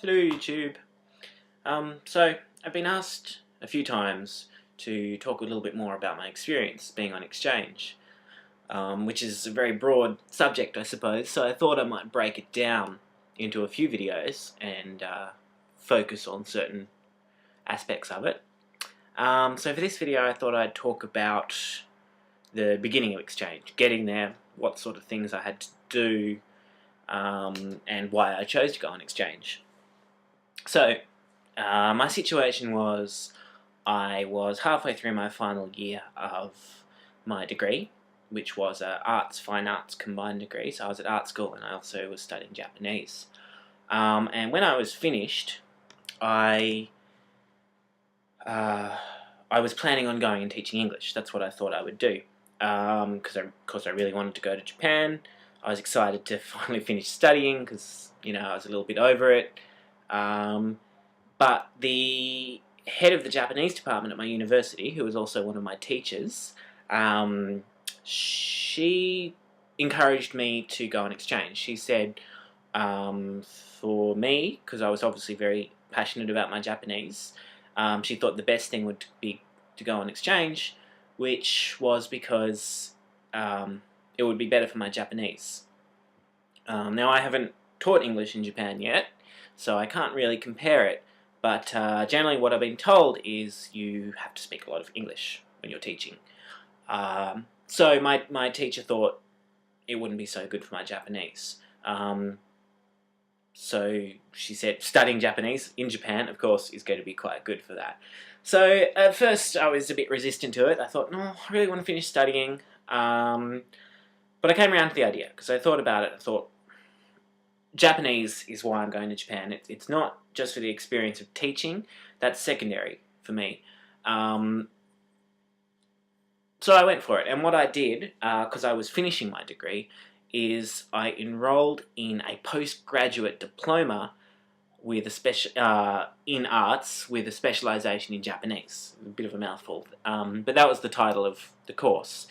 Hello YouTube. So I've been asked a few times to talk a little bit more about my experience being on exchange, which is a very broad subject I suppose, so I thought I might break it down into a few videos and focus on certain aspects of it. So for this video I thought I'd talk about the beginning of exchange, getting there, what sort of things I had to do, and why I chose to go on exchange. So, my situation was, I was halfway through my final year of my degree, which was a fine arts combined degree, so I was at art school and I also was studying Japanese. And when I was finished, I was planning on going and teaching English. That's what I thought I would do, because of course I really wanted to go to Japan. I was excited to finally finish studying because, you know, I was a little bit over it. But the head of the Japanese department at my university, who was also one of my teachers, she encouraged me to go on exchange. She said, for me, because I was obviously very passionate about my Japanese, she thought the best thing would be to go on exchange, which was because it would be better for my Japanese. Now, I haven't taught English in Japan yet, so I can't really compare it, but generally what I've been told is you have to speak a lot of English when you're teaching. So my teacher thought it wouldn't be so good for my Japanese. So she said studying Japanese in Japan, of course, is going to be quite good for that. So at first I was a bit resistant to it. I thought, no, I really want to finish studying. But I came around to the idea because I thought about it. I thought, Japanese is why I'm going to Japan. It's not just for the experience of teaching. That's secondary for me. So I went for it. And what I did, because I was finishing my degree, is I enrolled in a postgraduate diploma with a in arts with a specialisation in Japanese. A bit of a mouthful. But that was the title of the course.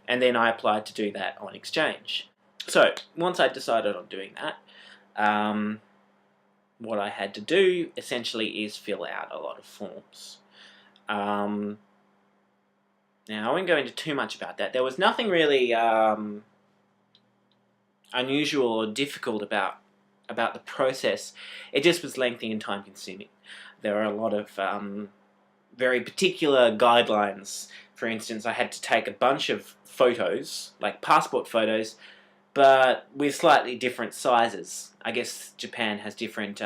And then I applied to do that on exchange. So once I decided on doing that, what I had to do essentially is fill out a lot of forms. Now I won't go into too much about that. There was nothing really unusual or difficult about the process. It just was lengthy and time consuming. There are a lot of very particular guidelines. For instance, I had to take a bunch of photos, like passport photos, but with slightly different sizes. I guess Japan has different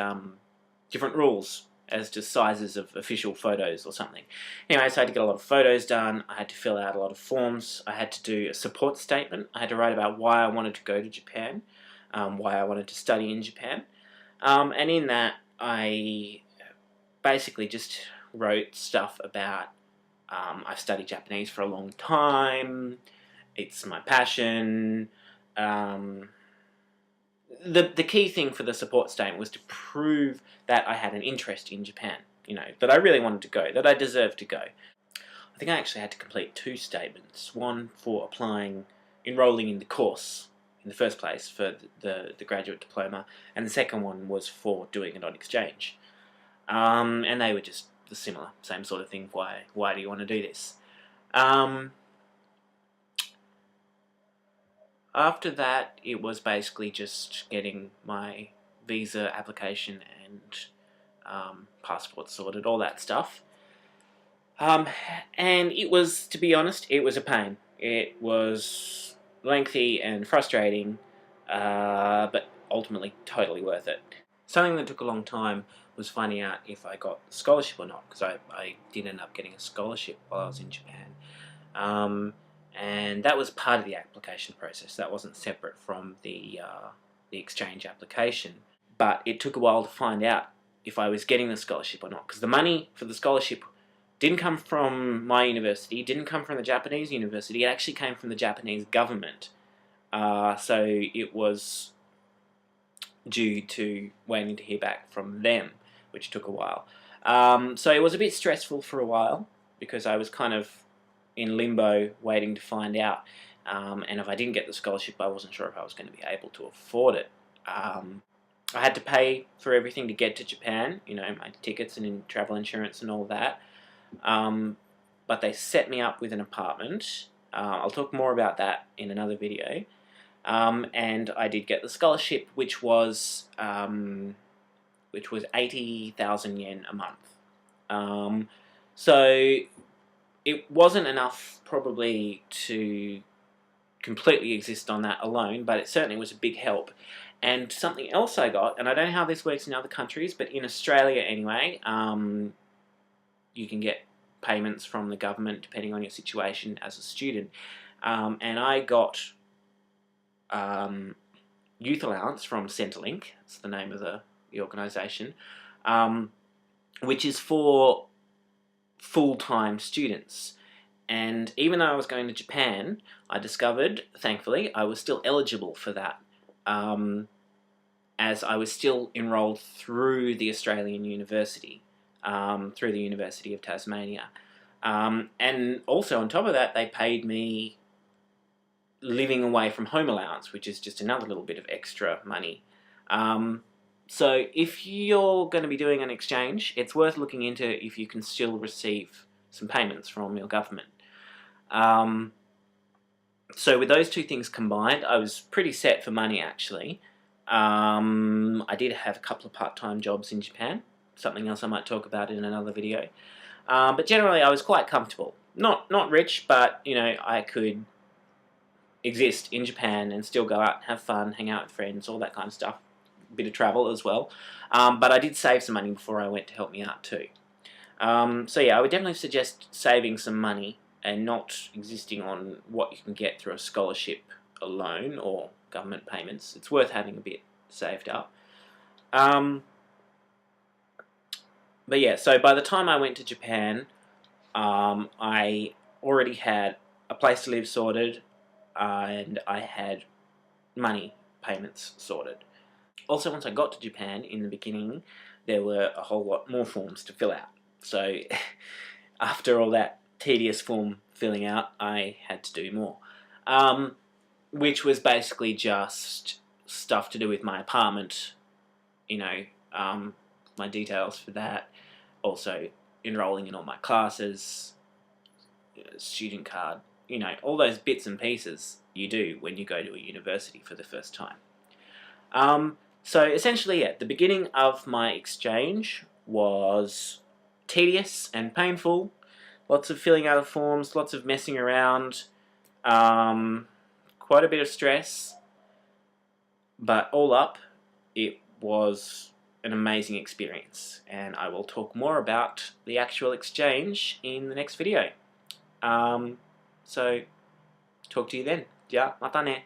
rules as to sizes of official photos or something. Anyway, so I had to get a lot of photos done, I had to fill out a lot of forms, I had to do a support statement, I had to write about why I wanted to go to Japan, why I wanted to study in Japan, and in that I basically just wrote stuff about I've studied Japanese for a long time, it's my passion. The key thing for the support statement was to prove that I had an interest in Japan, you know, that I really wanted to go, that I deserved to go. I think I actually had to complete two statements, one for enrolling in the course in the first place for the graduate diploma, and the second one was for doing it on exchange. And they were just similar, same sort of thing, why do you want to do this? After that, it was basically just getting my visa application and passport sorted, all that stuff. And it was, to be honest, it was a pain. It was lengthy and frustrating, but ultimately totally worth it. Something that took a long time was finding out if I got a scholarship or not, because I did end up getting a scholarship while I was in Japan. And that was part of the application process. That wasn't separate from the exchange application. But it took a while to find out if I was getting the scholarship or not, because the money for the scholarship didn't come from my university, didn't come from the Japanese university, it actually came from the Japanese government. So it was due to waiting to hear back from them, which took a while. So it was a bit stressful for a while, because I was kind of in limbo waiting to find out, and if I didn't get the scholarship I wasn't sure if I was going to be able to afford it. I had to pay for everything to get to Japan, you know, my tickets and travel insurance and all that. But they set me up with an apartment. I'll talk more about that in another video. And I did get the scholarship, which was 80,000 yen a month. So it wasn't enough probably to completely exist on that alone, but it certainly was a big help. And something else I got, and I don't know how this works in other countries, but in Australia anyway, you can get payments from the government depending on your situation as a student. And I got youth allowance from Centrelink, that's the name of the organisation, which is for full-time students. And even though I was going to Japan, I discovered, thankfully, I was still eligible for that, as I was still enrolled through the Australian university, through the University of Tasmania. And also on top of that, they paid me living away from home allowance, which is just another little bit of extra money. So if you're going to be doing an exchange, it's worth looking into if you can still receive some payments from your government. So with those two things combined, I was pretty set for money actually. I did have a couple of part-time jobs in Japan, something else I might talk about in another video. But generally I was quite comfortable. Not rich, but you know, I could exist in Japan and still go out and have fun, hang out with friends, all that kind of stuff. A bit of travel as well. But I did save some money before I went to help me out too. So yeah, I would definitely suggest saving some money and not existing on what you can get through a scholarship alone or government payments. It's worth having a bit saved up. But yeah, so by the time I went to Japan, I already had a place to live sorted, and I had money payments sorted. Also, once I got to Japan in the beginning, there were a whole lot more forms to fill out. So after all that tedious form filling out, I had to do more, which was basically just stuff to do with my apartment, you know, my details for that, also enrolling in all my classes, student card, you know, all those bits and pieces you do when you go to a university for the first time. So essentially, yeah, the beginning of my exchange was tedious and painful. Lots of filling out of forms, lots of messing around, quite a bit of stress, but all up, it was an amazing experience, and I will talk more about the actual exchange in the next video. So, talk to you then. Ja, mata ne.